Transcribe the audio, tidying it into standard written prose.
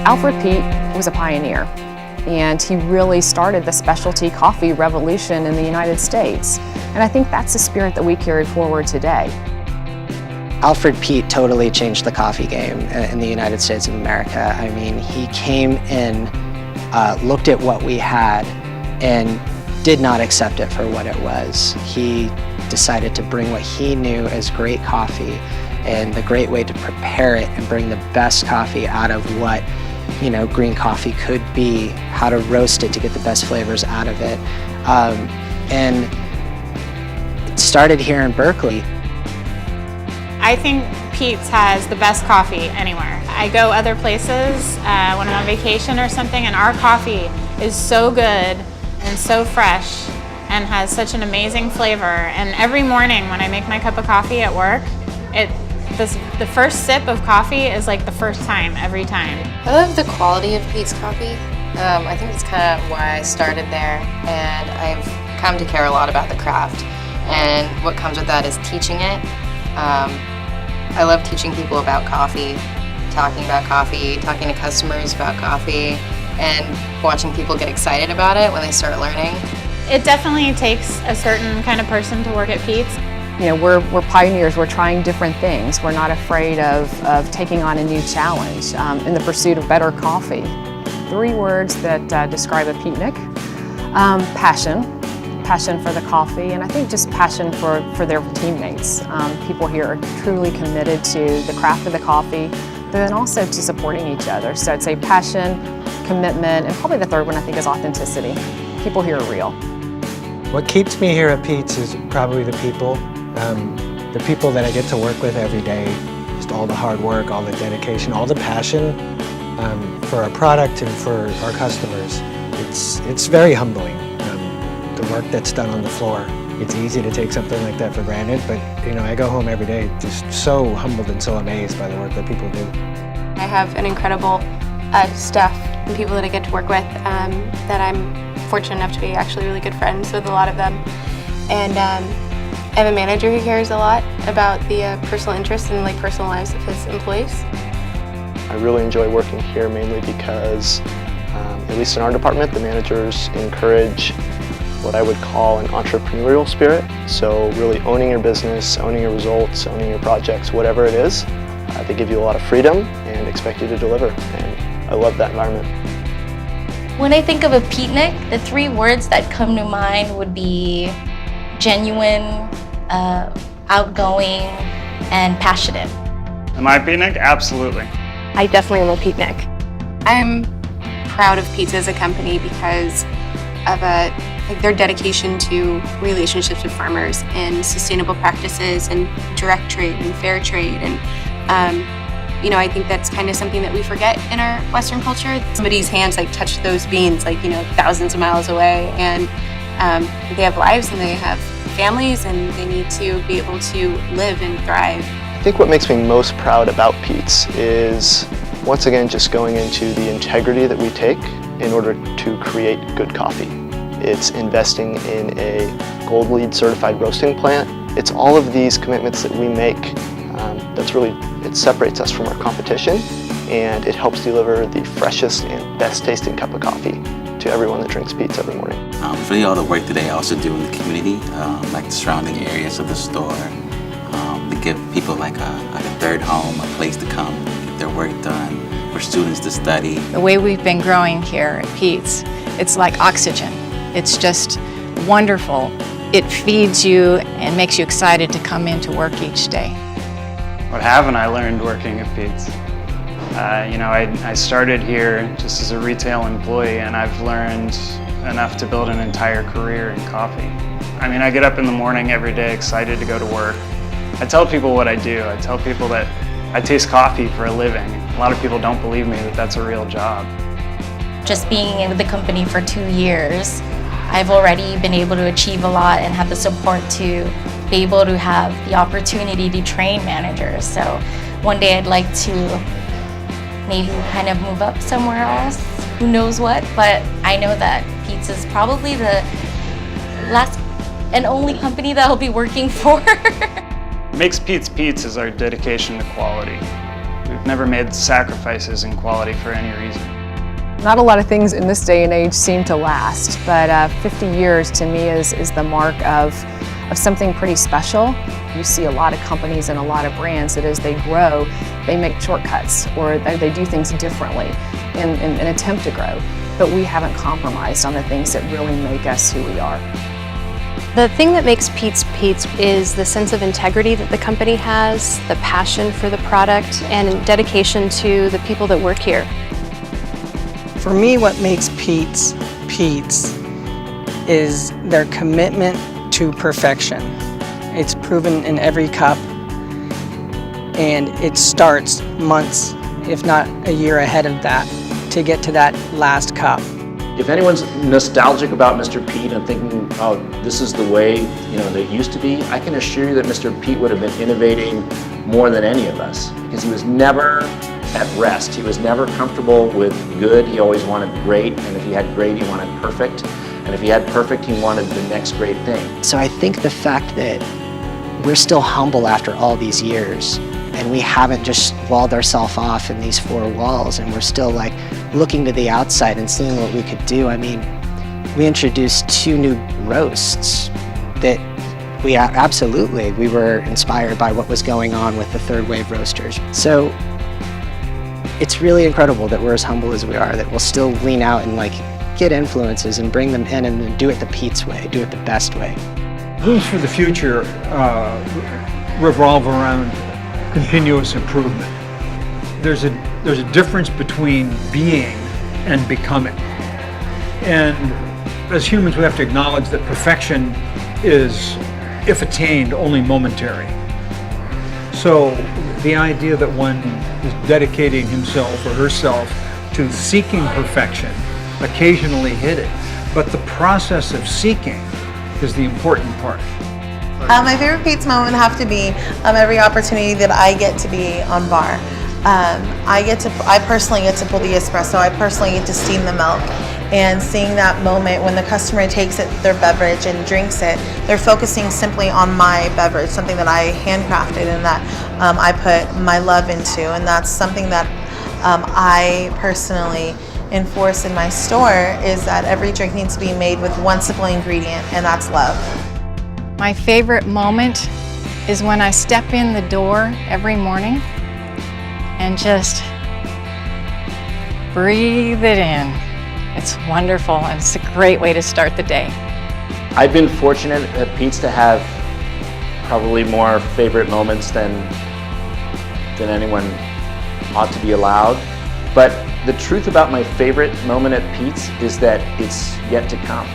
Alfred Peet was a pioneer, and he really started the specialty coffee revolution in the United States. And I think that's the spirit that we carry forward today. Alfred Peet totally changed the coffee game in the United States of America. I mean, he came in, looked at what we had, and did not accept it for what it was. He decided to bring what he knew as great coffee and the great way to prepare it and bring the best coffee out of what, you know, green coffee could be, how to roast it to get the best flavors out of it. And it started here in Berkeley. I think Peet's has the best coffee anywhere. I go other places when I'm on vacation or something, and our coffee is so good and so fresh and has such an amazing flavor. And every morning when I make my cup of coffee at work, the first sip of coffee is like the first time every time. I love the quality of Peet's coffee. I think that's kind of why I started there, and I've come to care a lot about the craft. And what comes with that is teaching it. I love teaching people about coffee, talking to customers about coffee, and watching people get excited about it when they start learning. It definitely takes a certain kind of person to work at Peet's. You know, we're pioneers, we're trying different things. We're not afraid of taking on a new challenge in the pursuit of better coffee. 3 words that describe a Peetnik: passion for the coffee, and I think just passion for their teammates. People here are truly committed to the craft of the coffee, but then also to supporting each other. So I'd say passion, commitment, and probably the 3rd one I think is authenticity. People here are real. What keeps me here at Peet's is probably the people that I get to work with every day. Just all the hard work, all the dedication, all the passion for our product and for our customers. It's very humbling. The work that's done on the floor. It's easy to take something like that for granted, but you know, I go home every day just so humbled and so amazed by the work that people do. I have an incredible staff and people that I get to work with that I'm fortunate enough to be actually really good friends with a lot of them. And I have a manager who cares a lot about the personal interests and personal lives of his employees. I really enjoy working here mainly because, at least in our department, the managers encourage what I would call an entrepreneurial spirit. So really owning your business, owning your results, owning your projects, whatever it is. They give you a lot of freedom and expect you to deliver, and I love that environment. When I think of a Peetnik, the 3 words that come to mind would be genuine, outgoing, and passionate. Am I a Peetnik? Absolutely. I definitely am a Peetnik. I'm proud of Peet's as a company because of their dedication to relationships with farmers and sustainable practices and direct trade and fair trade. And you know, I think that's kind of something that we forget in our Western culture. Somebody's hands touch those beans thousands of miles away, and they have lives and they have families and they need to be able to live and thrive. I think what makes me most proud about Peet's is, once again, just going into the integrity that we take in order to create good coffee. It's investing in a Gold LEED certified roasting plant. It's all of these commitments that we make it separates us from our competition, and it helps deliver the freshest and best tasting cup of coffee to everyone that drinks Peet's every morning. For all the work that I also do in the community, like the surrounding areas of the store, to give people like a 3rd home, a place to come, get their work done, for students to study. The way we've been growing here at Peet's, it's like oxygen. It's just wonderful. It feeds you and makes you excited to come into work each day. What haven't I learned working at Peet's? You know, I started here just as a retail employee, and I've learned enough to build an entire career in coffee. I mean, I get up in the morning every day excited to go to work. I tell people what I do. I tell people that I taste coffee for a living. A lot of people don't believe me that that's a real job. Just being in the company for 2 years, I've already been able to achieve a lot and have the support to be able to have the opportunity to train managers. So one day I'd like to maybe kind of move up somewhere else, who knows what, but I know that Peet's is probably the last and only company that I'll be working for. What makes Peet's Peet's is our dedication to quality. We've never made sacrifices in quality for any reason. Not a lot of things in this day and age seem to last, but 50 years to me is the mark of something pretty special. You see a lot of companies and a lot of brands that as they grow, they make shortcuts or they do things differently in an attempt to grow. But we haven't compromised on the things that really make us who we are. The thing that makes Peet's Peet's is the sense of integrity that the company has, the passion for the product, and dedication to the people that work here. For me, what makes Peet's Peet's is their commitment to perfection. It's proven in every cup, and it starts months, if not a year ahead of that, to get to that last cup. If anyone's nostalgic about Mr. Peet and thinking, oh, this is the way that it used to be, I can assure you that Mr. Peet would have been innovating more than any of us, because he was never at rest. He was never comfortable with good. He always wanted great, and if he had great, he wanted perfect. And if he had perfect, he wanted the next great thing. So I think the fact that we're still humble after all these years, and we haven't just walled ourselves off in these four walls, and we're still like looking to the outside and seeing what we could do. I mean, we introduced 2 new roasts that we were inspired by what was going on with the third wave roasters. So it's really incredible that we're as humble as we are, that we'll still lean out and get influences and bring them in and do it the Peet's way, do it the best way. Goals for the future revolve around continuous improvement. There's a difference between being and becoming. And as humans, we have to acknowledge that perfection is, if attained, only momentary. So the idea that one is dedicating himself or herself to seeking perfection, occasionally hit it, but the process of seeking is the important part. My favorite Peet's moment would have to be every opportunity that I get to be on bar. I personally get to pull the espresso. I personally get to steam the milk. And seeing that moment when the customer takes their beverage and drinks it, they're focusing simply on my beverage, something that I handcrafted and that I put my love into. And that's something that I personally enforce in my store, is that every drink needs to be made with one simple ingredient, and that's love. My favorite moment is when I step in the door every morning and just breathe it in. It's wonderful, and it's a great way to start the day. I've been fortunate at Peet's to have probably more favorite moments than anyone ought to be allowed. But the truth about my favorite moment at Peet's is that it's yet to come.